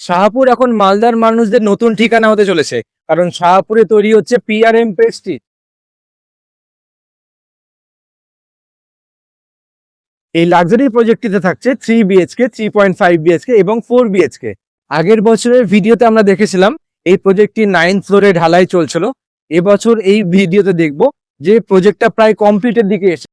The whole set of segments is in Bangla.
শাহপুর এখন মালদার মানুষদের নতুন ঠিকানা হতে চলেছে, কারণ শাহপুরে তৈরি হচ্ছে পিআরএম প্রেস্টিজ। এই লাক্সারি প্রজেক্টটিতে থাকছে 3 বিএইচকে, 3.5 বিএইচকে এবং 4 বিএইচকে। আগের বছরের ভিডিওতে আমরা দেখেছিলাম এই প্রজেক্টটি 9th ফ্লোরে ঢালাই চলছিল। এবছর এই ভিডিওতে দেখব যে প্রজেক্টটা প্রায় কমপ্লিটের দিকে এসে।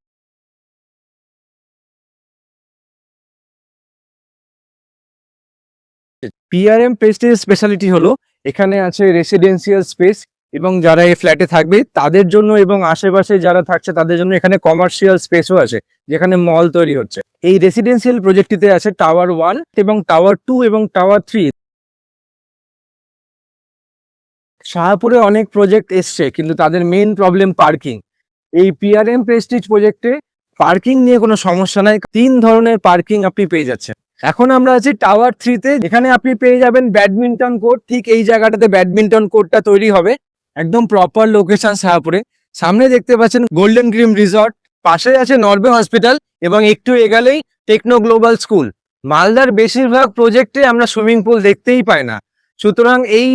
পিআরএম প্রেস্টিজ স্পেশালিটি হলো এখানে আছে রেসিডেন্সিয়াল স্পেস, এবং যারা এই ফ্ল্যাটে থাকবে তাদের জন্য এবং আশেপাশে যারা থাকছে তাদের জন্য এখানে কমার্শিয়াল স্পেসও আছে, যেখানে মল তৈরি হচ্ছে। এই রেসিডেন্সিয়াল প্রজেক্টটিতে আছে টাওয়ার 1 এবং টাওয়ার 2 এবং টাওয়ার 3। শাহপুরে অনেক প্রজেক্ট এসছে, কিন্তু তাদের মেইন প্রবলেম পার্কিং। এই পিআরএম প্রেস্টিজ প্রজেক্টে পার্কিং নিয়ে কোনো সমস্যা নাই, 3 ধরনের পার্কিং আপনি পেয়ে যাচ্ছেন। এখন আমরা আছি টাওয়ার 3-তে, এখানে আপনি পেয়ে যাবেন ব্যাডমিন্টন কোর্ট। ঠিক এই জায়গাটাতে ব্যাডমিন্টন কোর্টটা তৈরি হবে, একদম প্রপার লোকেশন শাহপুরে। সামনে দেখতে পাচ্ছেন গোল্ডেন গ্রিম রিসর্ট, পাশে আছে নরবে হসপিটাল এবং একটু এগালেই টেকনো গ্লোবাল স্কুল। মালদার বেশিরভাগ প্রজেক্টে আমরা সুইমিং পুল দেখতেই পাই না, সুতরাং এই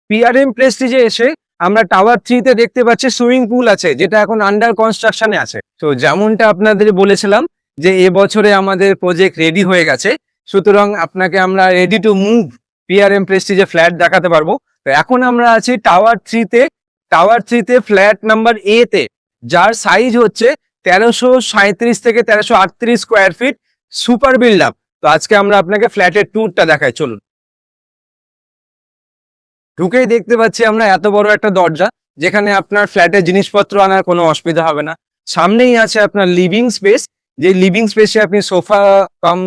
পিআরএম প্রেস্টিজে এসে আমরা টাওয়ার 3-তে দেখতে পাচ্ছি সুইমিং পুল আছে, যেটা এখন আন্ডার কনস্ট্রাকশনে আছে। তো যেমনটা আপনাদের বলেছিলাম যে এবছরে আমাদের প্রজেক্ট রেডি হয়ে গেছে, সুতরাং আপনাকে আমরা রেডি টু মুভ পিআরএম প্রেস্টিজে ফ্ল্যাট দেখাতে পারবো। তো এখন আমরা আছি টাওয়ার 3-তে। টাওয়ার 3-তে ফ্ল্যাট নাম্বার A-তে, যার সাইজ হচ্ছে 1337 থেকে 1338 square feet, super build up. তো আজকে আমরা আপনাকে ফ্ল্যাটের ট্যুরটা দেখাই, চলুন। ঢুকেই দেখতে পাচ্ছি আমরা এত বড় একটা দরজা, যেখানে আপনার ফ্ল্যাটের জিনিসপত্র আনার কোনো অসুবিধা হবে না। সামনেই আছে আপনার লিভিং স্পেস, যে লিভিং স্পেসে আপনি সোফা কাম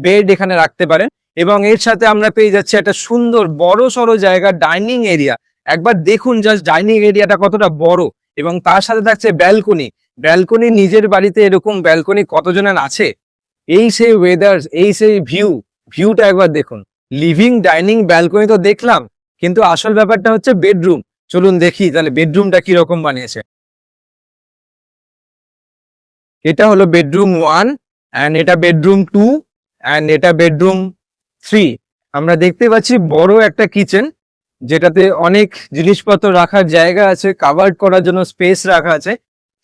বেড এখানে রাখতে পারেন, এবং এর সাথে আমরা পেয়ে যাচ্ছি একটা সুন্দর বড় সড়ো জায়গা, ডাইনিং এরিয়া। একবার দেখুন জাস্ট ডাইনিং এরিয়াটা কতটা বড়, এবং তার সাথে থাকছে ব্যালকনি। ব্যালকনি, নিজের বাড়িতে এরকম ব্যালকনি কতজনের আছে? এই সেই ওয়েদার, এই সেই ভিউটা একবার দেখুন। লিভিং, ডাইনিং, ব্যালকনি তো দেখলাম, কিন্তু আসল ব্যাপারটা হচ্ছে বেডরুম। চলুন দেখি তাহলে বেডরুমটা কি রকম বানিয়েছে। এটা হলো বেডরুম 1, অ্যান্ড এটা বেডরুম 2, অ্যান্ড এটা বেডরুম 3। আমরা দেখতে পাচ্ছি বড় একটা কিচেন, যেটাতে অনেক জিনিসপত্র রাখার জায়গা আছে, কাভার্ড করার জন্য স্পেস রাখা আছে।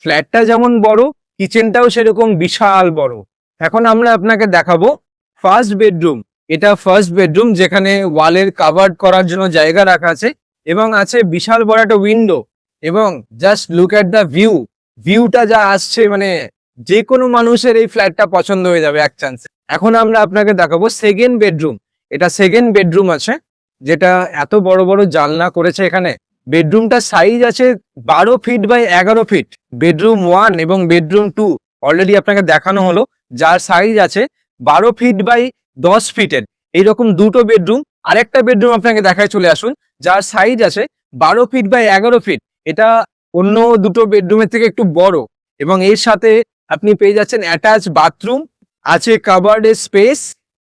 ফ্ল্যাটটা যেমন বড়, কিচেনটাও সেরকম বিশাল বড়। এখন আমরা আপনাকে দেখাবো ফার্স্ট বেডরুম। এটা ফার্স্ট বেডরুম, যেখানে ওয়ালের কাভার্ড করার জন্য জায়গা রাখা আছে, এবং আছে বিশাল বড় একটা উইন্ডো। এবং জাস্ট লুক অ্যাট দ্য ভিউটা যা আসছে, মানে যে কোনো মানুষের এই ফ্ল্যাটটা পছন্দ হয়ে যাবে এক চান্সে। এখন আমরা আপনাকে দেখাবো সেকেন্ড বেডরুম। এটা সেকেন্ড বেডরুম আছে, যেটা এত বড় বড় জানলা করেছে এখানে। বেডরুমটা সাইজ আছে 12 ফিট বাই 11 ফিট। বেডরুম 1 এবং বেডরুম 2 অলরেডি আপনাকে দেখানো হলো, যার সাইজ আছে 12 ফিট বাই 10 ফিটের। এইরকম দুটো বেডরুম। আরেকটা বেডরুম আপনাকে দেখায়, চলে আসুন, যার সাইজ আছে 12 ফিট বাই 11 ফিট। এটা অন্য দুটো বেডরুমের থেকে একটু বড়, এবং এর সাথে আপনি পেয়ে যাচ্ছেন অ্যাটাচ বাথরুম, আছে কাভার্ডের স্পেস,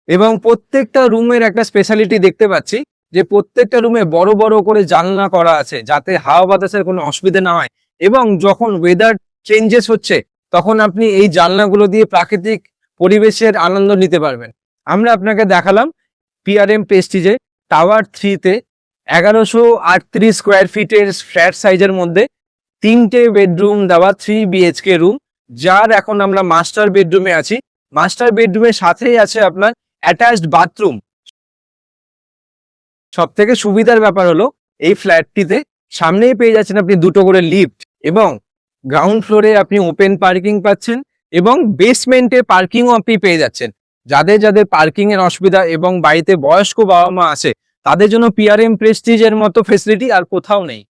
এবং প্রত্যেকটা রুমের একটা স্পেশালিটি দেখতে পাচ্ছি যে প্রত্যেকটা রুমে বড় বড় করে জানলা করা আছে, যাতে হাওয়া বাতাসের কোনো অসুবিধা না হয়। এবং যখন ওয়েদার চেঞ্জেস হচ্ছে, তখন আপনি এই জানলাগুলো দিয়ে প্রাকৃতিক পরিবেশের আনন্দ নিতে পারবেন। আমরা আপনাকে দেখালাম পিআরএম প্রেস্টিজে টাওয়ার 3-তে 1138 স্কোয়ার ফিটের ফ্ল্যাট সাইজের মধ্যে 3টে বেডরুম দেওয়া 3 বিএইচকে রুম, যার এখন আমরা মাস্টার বেডরুমে আছি। মাস্টার বেডরুমের সাথেই আছে আপনার অ্যাটাচড বাথরুম। সব থেকে সুবিধার ব্যাপার হলো এই ফ্ল্যাটটিতে সামনেই পেয়ে যাচ্ছেন আপনি দুটো করে লিফট, এবং গ্রাউন্ড ফ্লোরে আপনি ওপেন পার্কিং পাচ্ছেন, এবং বেসমেন্টে পার্কিংও আপনি পেয়ে যাচ্ছেন। যাদের পার্কিং এর অসুবিধা এবং বাড়িতে বয়স্ক বাবা মা আছে, তাদের জন্য পিআরএম প্রেস্টিজের মতো ফেসিলিটি আর কোথাও নেই।